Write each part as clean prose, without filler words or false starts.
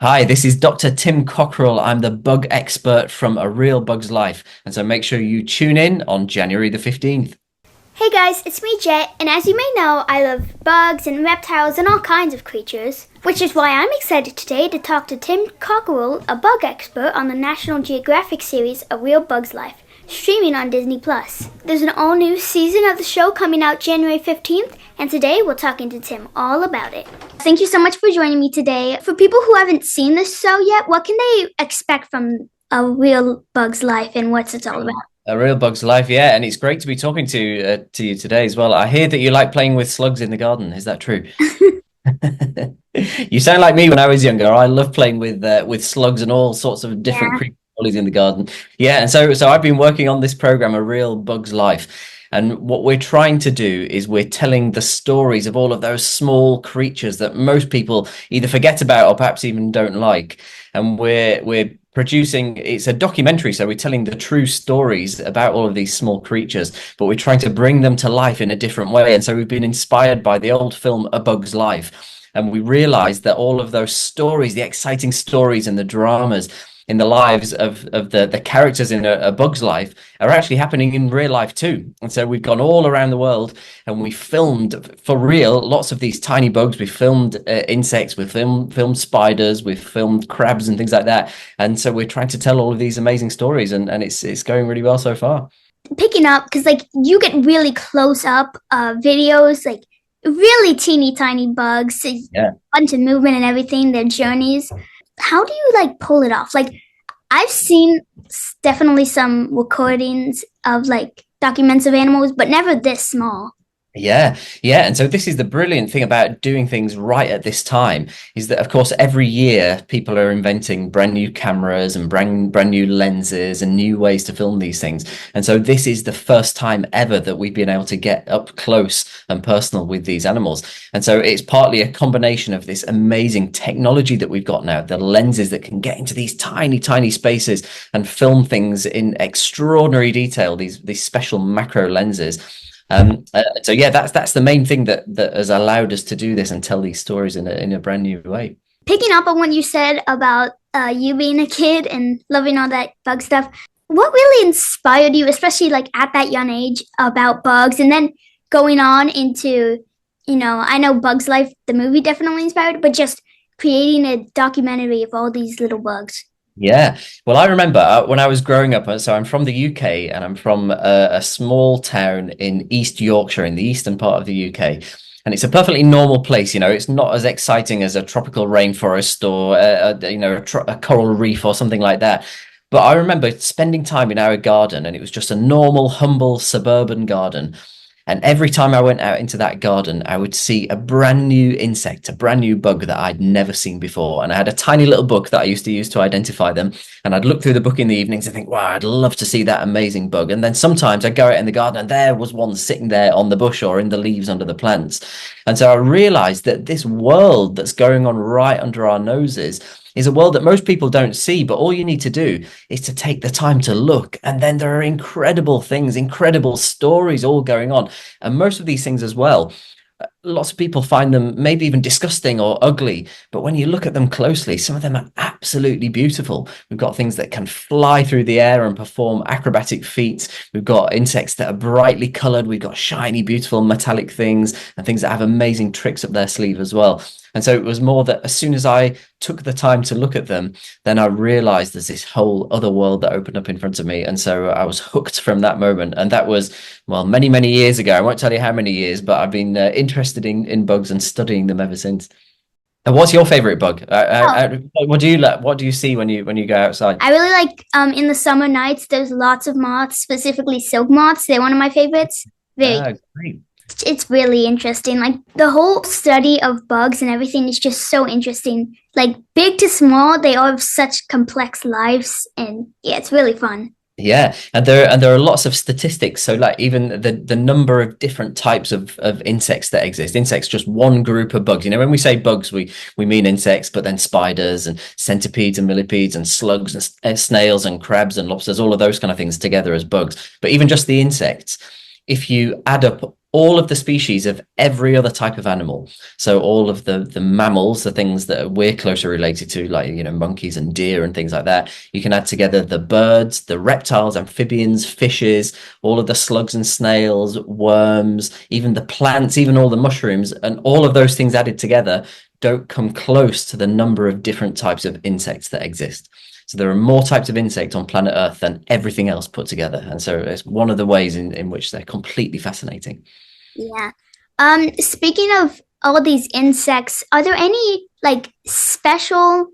Hi, this is Dr. Tim Cockerill. I'm the bug expert from A Real Bug's Life. And so make sure you tune in on January the 15th. Hey guys, it's me Jet, and as you may know, I love bugs and reptiles and all kinds of creatures, which is why I'm excited today to talk to Tim Cockerill, a bug expert on the National Geographic series A Real Bug's Life, streaming on Disney+. There's an all-new season of the show coming out January 15th, and today we're talking to Tim all about it. Thank you so much for joining me today. For people who haven't seen this show yet, what can they expect from A Real Bug's Life and what's it all about? A Real Bug's Life, yeah. And it's great to be talking to you today as well. I hear that you like playing with slugs in the garden. Is that true? You sound like me when I was younger. I love playing with slugs and all sorts of different Yeah. creatures in the garden. Yeah, and so I've been working on this program, A Real Bug's Life. And what we're trying to do is we're telling the stories of all of those small creatures that most people either forget about or perhaps even don't like. And we're producing, it's a documentary, so we're telling the true stories about all of these small creatures, but we're trying to bring them to life in a different way. And so we've been inspired by the old film A Bug's Life. And we realized that all of those stories, the exciting stories and the dramas in the lives of the characters in a bug's life are actually happening in real life too. And so we've gone all around the world and we filmed for real lots of these tiny bugs. We filmed insects, we filmed spiders, we've filmed crabs and things like that. And so we're trying to tell all of these amazing stories, and it's going really well so far. Picking up, because you get really close up videos, like really teeny tiny bugs, a Yeah. bunch of movement and everything, their journeys. How do you pull it off? I've seen definitely some recordings of documents of animals, but never this small. Yeah, yeah. And so this is the brilliant thing about doing things right at this time is that, of course, every year people are inventing brand new cameras and brand new lenses and new ways to film these things. And so this is the first time ever that we've been able to get up close and personal with these animals. And so it's partly a combination of this amazing technology that we've got now, the lenses that can get into these tiny, tiny spaces and film things in extraordinary detail, these special macro lenses. So yeah, that's the main thing that has allowed us to do this and tell these stories in a brand new way. Picking up on what you said about you being a kid and loving all that bug stuff, what really inspired you, especially at that young age, about bugs, and then going on into, I know Bugs Life, the movie definitely inspired, but just creating a documentary of all these little bugs. Yeah. Well, I remember when I was growing up, so I'm from the UK and I'm from a small town in East Yorkshire in the eastern part of the UK. And it's a perfectly normal place, it's not as exciting as a tropical rainforest or a coral reef or something like that. But I remember spending time in our garden, and it was just a normal, humble suburban garden. And every time I went out into that garden, I would see a brand new insect, a brand new bug that I'd never seen before. And I had a tiny little book that I used to use to identify them. And I'd look through the book in the evenings and think, wow, I'd love to see that amazing bug. And then sometimes I'd go out in the garden and there was one sitting there on the bush or in the leaves under the plants. And so I realized that this world that's going on right under our noses is a world that most people don't see, but all you need to do is to take the time to look. And then there are incredible things, incredible stories all going on. And most of these things as well, lots of people find them maybe even disgusting or ugly, but when you look at them closely, some of them are absolutely beautiful. We've got things that can fly through the air and perform acrobatic feats. We've got insects that are brightly colored. We've got shiny, beautiful metallic things and things that have amazing tricks up their sleeve as well. And so it was more that as soon as I took the time to look at them, then I realized there's this whole other world that opened up in front of me. And so I was hooked from that moment. And that was, well, many, many years ago. I won't tell you how many years, but I've been interested in bugs and studying them ever since. And what's your favorite bug? Oh, What do you see when you go outside? I really in the summer nights, there's lots of moths, specifically silk moths. They're one of my favorites. Very Great. It's really interesting. The whole study of bugs and everything is just so interesting. Big to small, they all have such complex lives, and yeah, it's really fun. Yeah, and there are lots of statistics. So like even the number of different types of insects that exist. Insects, just one group of bugs. When we say bugs, we mean insects, but then spiders and centipedes and millipedes and slugs and snails and crabs and lobsters, all of those kind of things together as bugs. But even just the insects, if you add up all of the species of every other type of animal. So all of the mammals, the things that we're closer related to, like, monkeys and deer and things like that. You can add together the birds, the reptiles, amphibians, fishes, all of the slugs and snails, worms, even the plants, even all the mushrooms, and all of those things added together don't come close to the number of different types of insects that exist. So there are more types of insect on planet Earth than everything else put together. And so it's one of the ways in which they're completely fascinating. Yeah. Speaking of all these insects, are there any like special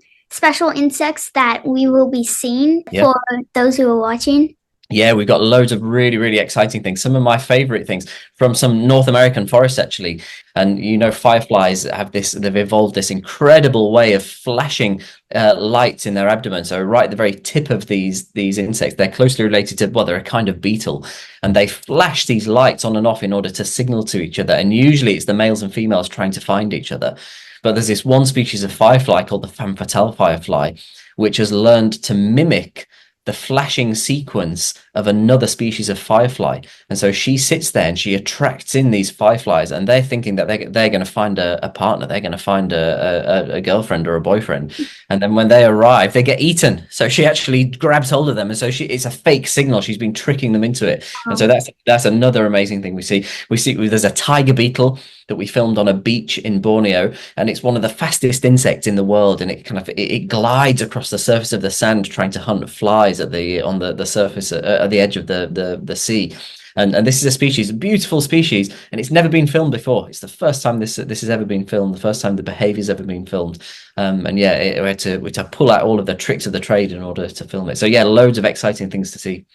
insects that we will be seeing Yeah. for those who are watching? Yeah, we've got loads of really, really exciting things. Some of my favorite things from some North American forests, actually. And fireflies they've evolved this incredible way of flashing lights in their abdomen. So right at the very tip of these insects, they're closely related to, well, they're a kind of beetle. And they flash these lights on and off in order to signal to each other. And usually it's the males and females trying to find each other. But there's this one species of firefly called the femme fatale firefly, which has learned to mimic the flashing sequence of another species of firefly. And so she sits there and she attracts in these fireflies, and they're thinking that they're going to find a partner, they're going to find a girlfriend or a boyfriend. And then when they arrive, they get eaten. So she actually grabs hold of them. And so it's a fake signal. She's been tricking them into it. And so that's another amazing thing we see. There's a tiger beetle that we filmed on a beach in Borneo, and it's one of the fastest insects in the world, and it glides across the surface of the sand trying to hunt flies on the surface at the edge of the sea. And this is a beautiful species, and it's never been filmed before. It's the first time this has ever been filmed, the first time the behavior's ever been filmed. We had to pull out all of the tricks of the trade in order to film it. So yeah, loads of exciting things to see.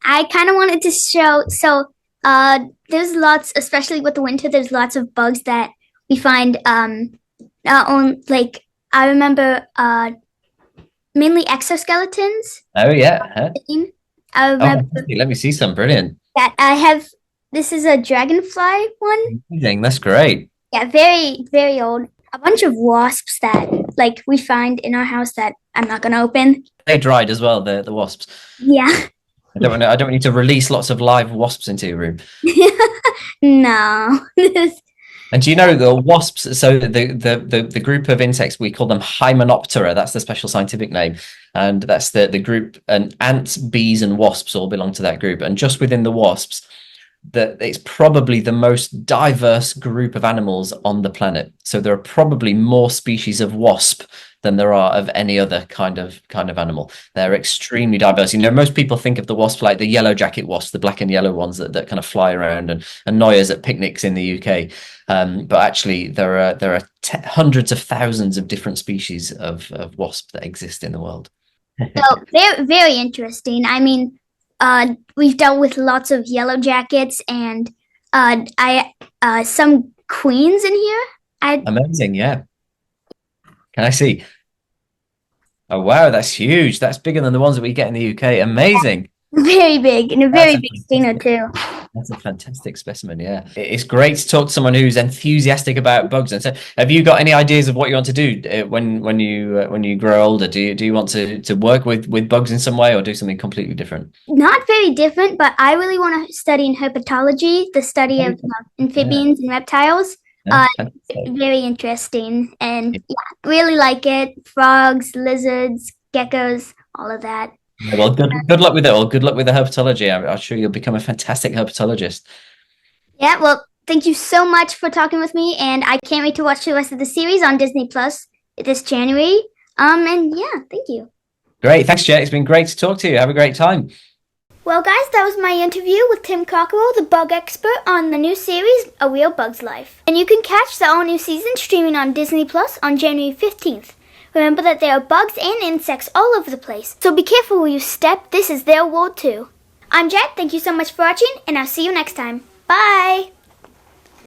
I kind of wanted to show, there's lots, especially with the winter, there's lots of bugs that we find I remember mainly exoskeletons. Oh yeah. Huh? I remember Let me see some. Brilliant. that I have. This is a dragonfly one. Amazing. That's great. Yeah, very, very old. A bunch of wasps that we find in our house that I'm not gonna open. They dried as well, the wasps. Yeah. I don't need to release lots of live wasps into your room. No. And do you know the wasps? So the group of insects, we call them Hymenoptera. That's the special scientific name, and that's the group. And ants, bees, and wasps all belong to that group. And just within the wasps, it's probably the most diverse group of animals on the planet. So there are probably more species of wasp than there are of any other kind of animal. They're extremely diverse. Most people think of the wasp like the yellow jacket wasp, the black and yellow ones that kind of fly around and annoy us at picnics in the UK. But actually, there are hundreds of thousands of different species of wasp that exist in the world. So very, very interesting. I mean, we've dealt with lots of yellow jackets and some queens in here. Amazing, yeah. Can I see? Oh wow, that's huge. That's bigger than the ones that we get in the UK. Amazing. Very big, and a very big stinger too. That's a fantastic specimen. Yeah, it's great to talk to someone who's enthusiastic about bugs. And so, have you got any ideas of what you want to do when you grow older? Do you want to work with bugs in some way, or do something completely different? Not very different, but I really want to study in herpetology, the study of amphibians and reptiles. Very interesting, and really like it. Frogs, lizards, geckos, all of that. Well, good luck with it all. Good luck with the herpetology. I'm sure you'll become a fantastic herpetologist. Yeah, well, thank you so much for talking with me, and I can't wait to watch the rest of the series on Disney Plus this January. And yeah, thank you. Great, thanks, Jet. It's been great to talk to you. Have a great time. Well, guys, that was my interview with Tim Cockerill, the bug expert, on the new series, A Real Bug's Life. And you can catch the all-new season streaming on Disney Plus on January 15th. Remember that there are bugs and insects all over the place, so be careful where you step. This is their world too. I'm Jet, thank you so much for watching, and I'll see you next time. Bye!